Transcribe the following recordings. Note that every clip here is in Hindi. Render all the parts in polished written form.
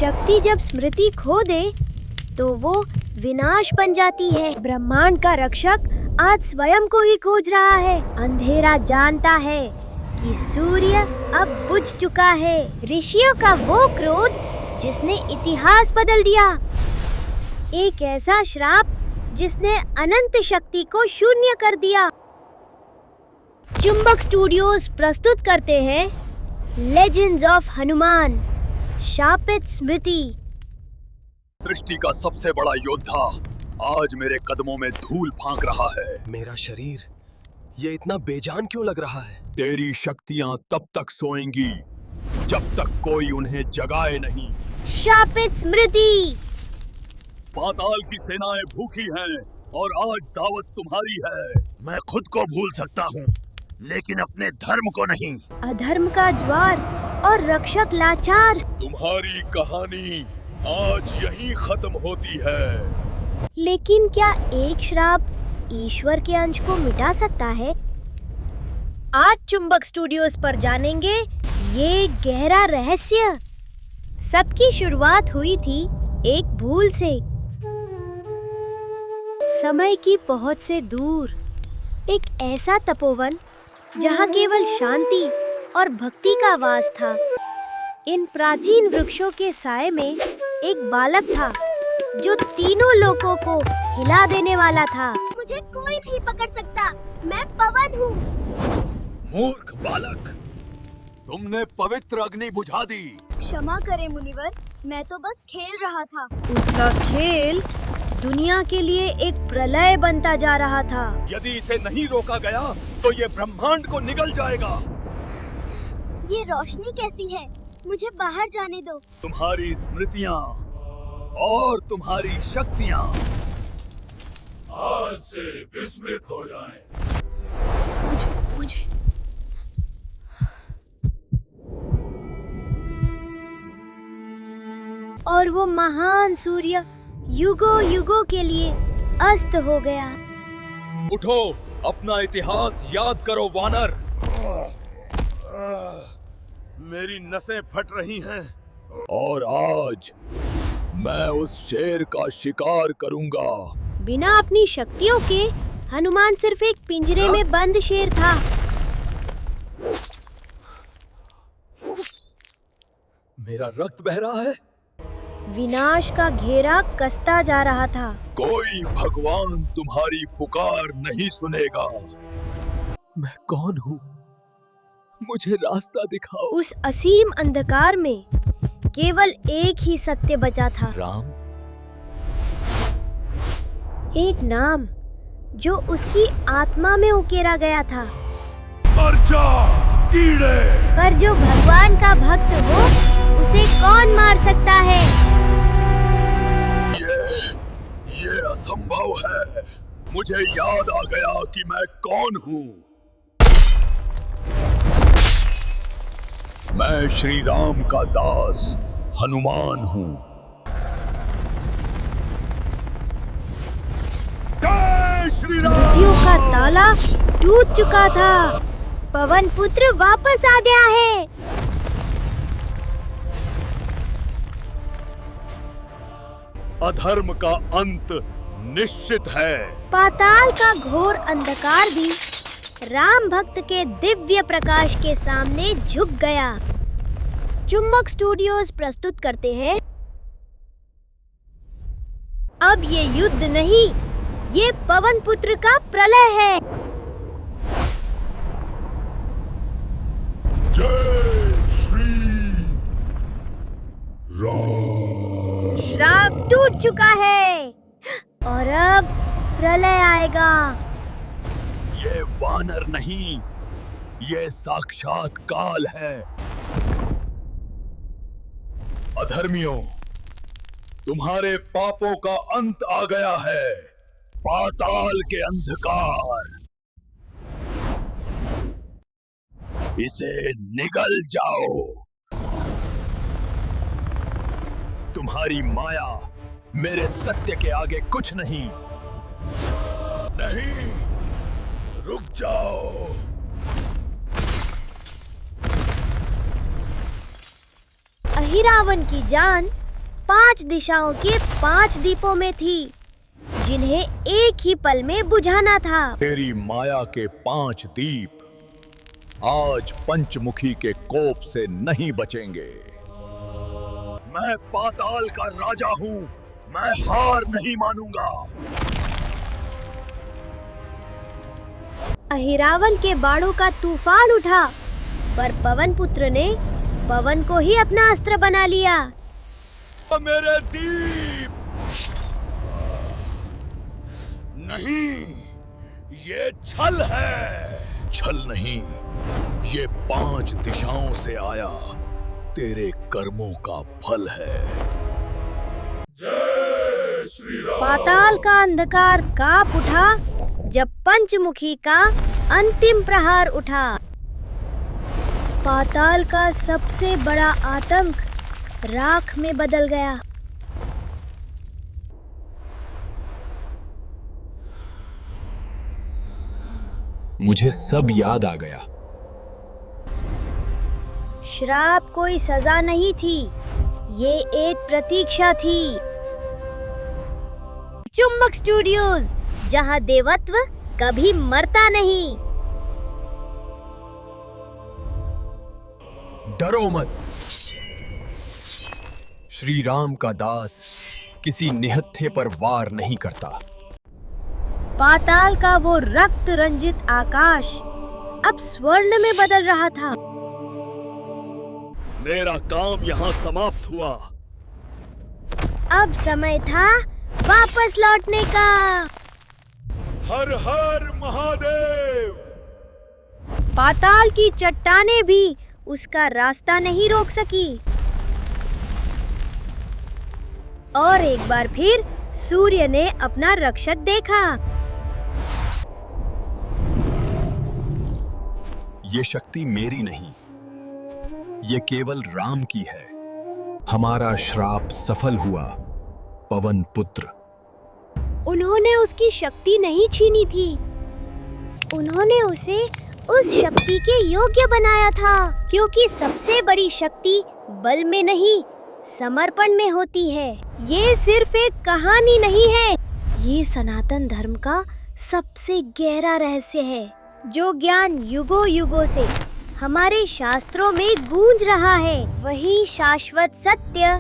शक्ति जब स्मृति खो दे तो वो विनाश बन जाती है। ब्रह्मांड का रक्षक आज स्वयं को ही खोज रहा है। अंधेरा जानता है कि सूर्य अब बुझ चुका है। ऋषियों का वो क्रोध जिसने इतिहास बदल दिया, एक ऐसा श्राप जिसने अनंत शक्ति को शून्य कर दिया। चुंबक स्टूडियोज प्रस्तुत करते हैं लेजेंड्स ऑफ हनुमान, शापित स्मृति। सृष्टि का सबसे बड़ा योद्धा आज मेरे कदमों में धूल फांक रहा है। मेरा शरीर ये इतना बेजान क्यों लग रहा है? तेरी शक्तियां तब तक सोएंगी जब तक कोई उन्हें जगाए नहीं। शापित स्मृति। पाताल की सेनाएं भूखी हैं और आज दावत तुम्हारी है। मैं खुद को भूल सकता हूँ लेकिन अपने धर्म को नहीं। अधर्म का ज्वार और रक्षक लाचार। तुम्हारी कहानी आज यहीं खत्म होती है। लेकिन क्या एक श्राप ईश्वर के अंश को मिटा सकता है? आज चुंबक स्टूडियोज पर जानेंगे ये गहरा रहस्य। सबकी शुरुआत हुई थी एक भूल से। समय की पहुंच से दूर एक ऐसा तपोवन जहां केवल शांति और भक्ति का वास था। इन प्राचीन वृक्षों के साए में एक बालक था जो तीनों लोगों को हिला देने वाला था। मुझे कोई नहीं पकड़ सकता, मैं पवन हूँ। मूर्ख बालक, तुमने पवित्र अग्नि बुझा दी। क्षमा करें मुनिवर, मैं तो बस खेल रहा था। उसका खेल दुनिया के लिए एक प्रलय बनता जा रहा था। यदि इसे नहीं रोका गया तो ये ब्रह्मांड को निगल जाएगा। ये रोशनी कैसी है? मुझे बाहर जाने दो। तुम्हारी स्मृतियाँ और तुम्हारी शक्तियाँ आज से विस्मृत हो जाएं। मुझे और वो महान सूर्य युगों युगों के लिए अस्त हो गया। उठो, अपना इतिहास याद करो वानर। मेरी नसें फट रही हैं। और आज मैं उस शेर का शिकार करूंगा। बिना अपनी शक्तियों के हनुमान सिर्फ एक पिंजरे में बंद शेर था। मेरा रक्त बह रहा है। विनाश का घेरा कसता जा रहा था। कोई भगवान तुम्हारी पुकार नहीं सुनेगा। मैं कौन हूँ? मुझे रास्ता दिखाओ। उस असीम अंधकार में केवल एक ही सत्य बचा था। राम। एक नाम जो उसकी आत्मा में उकेरा गया था। मर जा, कीड़े। पर जो भगवान का भक्त हो उसे कौन मार सकता है? ये असंभव है। मुझे याद आ गया कि मैं कौन हूँ। मैं श्री राम का दास हनुमान हूँ। जय श्री राम। स्मृतियों का ताला टूट चुका था। पवन पुत्र वापस आ गया है। अधर्म का अंत निश्चित है। पाताल का घोर अंधकार भी राम भक्त के दिव्य प्रकाश के सामने झुक गया। चुंबक स्टूडियोज प्रस्तुत करते हैं अब ये युद्ध नहीं, ये पवन पुत्र का प्रलय है। जय श्री राम। श्राप टूट चुका है और अब प्रलय आएगा। ये वानर नहीं, ये साक्षात काल है। अधर्मियों, तुम्हारे पापों का अंत आ गया है। पाताल के अंधकार, इसे निगल जाओ। तुम्हारी माया मेरे सत्य के आगे कुछ नहीं। नहीं, रुक जाओ। अहिरावण की जान 5 दिशाओं के 5 दीपों में थी, जिन्हें एक ही पल में बुझाना था। तेरी माया के 5 दीप आज पंचमुखी के कोप से नहीं बचेंगे। मैं पाताल का राजा हूँ, मैं हार नहीं मानूंगा। अहिरावल के बाणों का तूफान उठा, पर पवन पुत्र ने पवन को ही अपना अस्त्र बना लिया। मेरे दीप नहीं, ये छल है। छल नहीं, ये 5 दिशाओं से आया तेरे कर्मों का फल है। जय श्री राम। पाताल का अंधकार कांप उठा जब पंचमुखी का अंतिम प्रहार उठा। पाताल का सबसे बड़ा आतंक राख में बदल गया। मुझे सब याद आ गया। श्राप कोई सजा नहीं थी, ये एक प्रतीक्षा थी। चुम्बक स्टूडियोज, जहां देवत्व कभी मरता नहीं। डरो मत। श्री राम का दास किसी निहत्थे पर वार नहीं करता। पाताल का वो रक्त रंजित आकाश अब स्वर्ण में बदल रहा था। मेरा काम यहाँ समाप्त हुआ। अब समय था वापस लौटने का। हर हर महादेव। पाताल की चट्टानें भी उसका रास्ता नहीं रोक सकी। और एक बार फिर सूर्य ने अपना रक्षक देखा। ये शक्ति मेरी नहीं, ये केवल राम की है। हमारा श्राप सफल हुआ, पवन पुत्र। उन्होंने उसकी शक्ति नहीं छीनी थी, उन्होंने उसे उस शक्ति के योग्य बनाया था, क्योंकि सबसे बड़ी शक्ति बल में नहीं, समर्पण में होती है। ये सिर्फ एक कहानी नहीं है, ये सनातन धर्म का सबसे गहरा रहस्य है, जो ज्ञान युगों युगों से हमारे शास्त्रों में गूंज रहा है। वही शाश्वत सत्य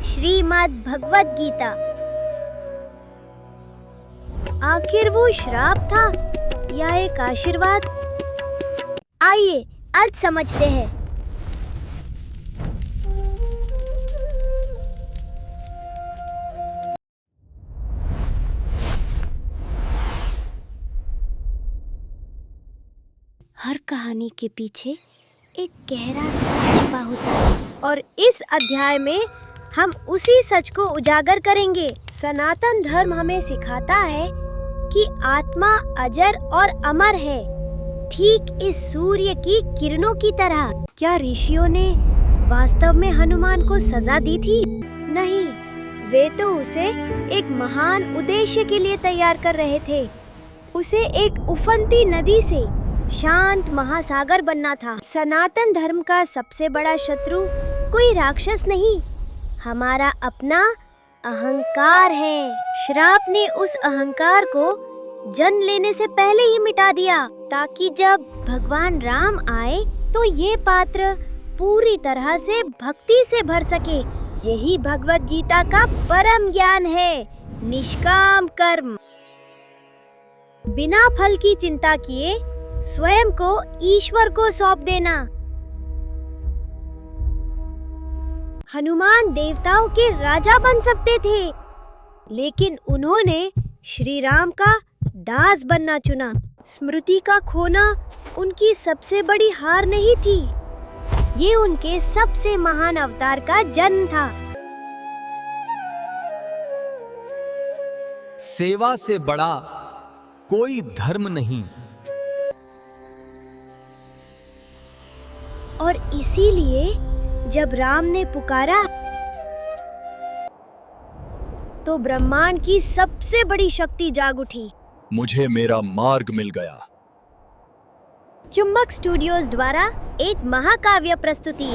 श्रीमद् भगवत गीता। आखिर वो श्राप था या एक आशीर्वाद? आइए आज समझते हैं। हर कहानी के पीछे एक गहरा सच छिपा होता है, और इस अध्याय में हम उसी सच को उजागर करेंगे। सनातन धर्म हमें सिखाता है कि आत्मा अजर और अमर है, ठीक इस सूर्य की किरणों की तरह। क्या ऋषियों ने वास्तव में हनुमान को सजा दी थी? नहीं, वे तो उसे एक महान उद्देश्य के लिए तैयार कर रहे थे। उसे एक उफनती नदी से शांत महासागर बनना था। सनातन धर्म का सबसे बड़ा शत्रु कोई राक्षस नहीं, हमारा अपना अहंकार है। श्राप ने उस अहंकार को जन्म लेने से पहले ही मिटा दिया, ताकि जब भगवान राम आए तो ये पात्र पूरी तरह से भक्ति से भर सके। यही भगवत गीता का परम ज्ञान है, निष्काम कर्म। बिना फल की चिंता किए स्वयं को ईश्वर को सौंप देना। हनुमान देवताओं के राजा बन सकते थे, लेकिन उन्होंने श्री राम का दास बनना चुना। स्मृति का खोना उनकी सबसे बड़ी हार नहीं थी, ये उनके सबसे महान अवतार का जन्म था। सेवा से बड़ा कोई धर्म नहीं। और इसीलिए जब राम ने पुकारा तो ब्रह्मांड की सबसे बड़ी शक्ति जाग उठी। मुझे मेरा मार्ग मिल गया। चुम्बक स्टूडियोज द्वारा एक महाकाव्य प्रस्तुति।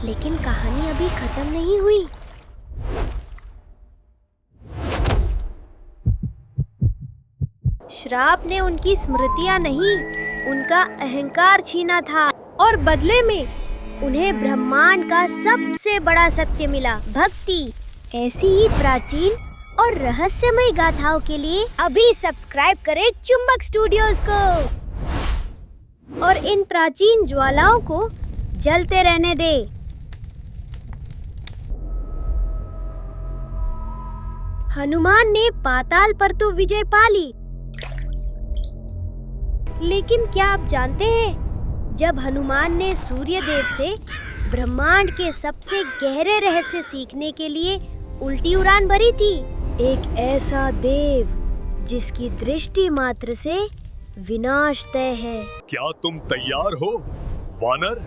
लेकिन कहानी अभी खत्म नहीं हुई। श्राप ने उनकी स्मृतियां नहीं, उनका अहंकार छीना था और बदले में उन्हें ब्रह्मांड का सबसे बड़ा सत्य मिला, भक्ति। ऐसी ही प्राचीन और रहस्यमय गाथाओं के लिए अभी सब्सक्राइब करें चुंबक स्टूडियोज को और इन प्राचीन ज्वालाओं को जलते रहने दे। हनुमान ने पाताल पर तो विजय पा ली, लेकिन क्या आप जानते हैं, जब हनुमान ने सूर्य देव से ब्रह्मांड के सबसे गहरे रहस्य सीखने के लिए उल्टी उड़ान भरी थी, एक ऐसा देव जिसकी दृष्टि मात्र से विनाश तय है। क्या तुम तैयार हो वानर?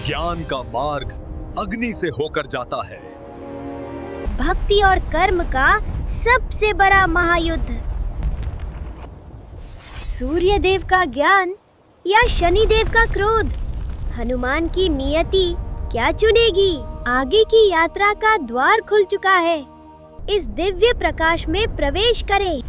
ज्ञान का मार्ग अग्नि से होकर जाता है। भक्ति और कर्म का सबसे बड़ा महायुद्ध। सूर्य देव का ज्ञान या शनि देव का क्रोध, हनुमान की नियति क्या चुनेगी? आगे की यात्रा का द्वार खुल चुका है। इस दिव्य प्रकाश में प्रवेश करें।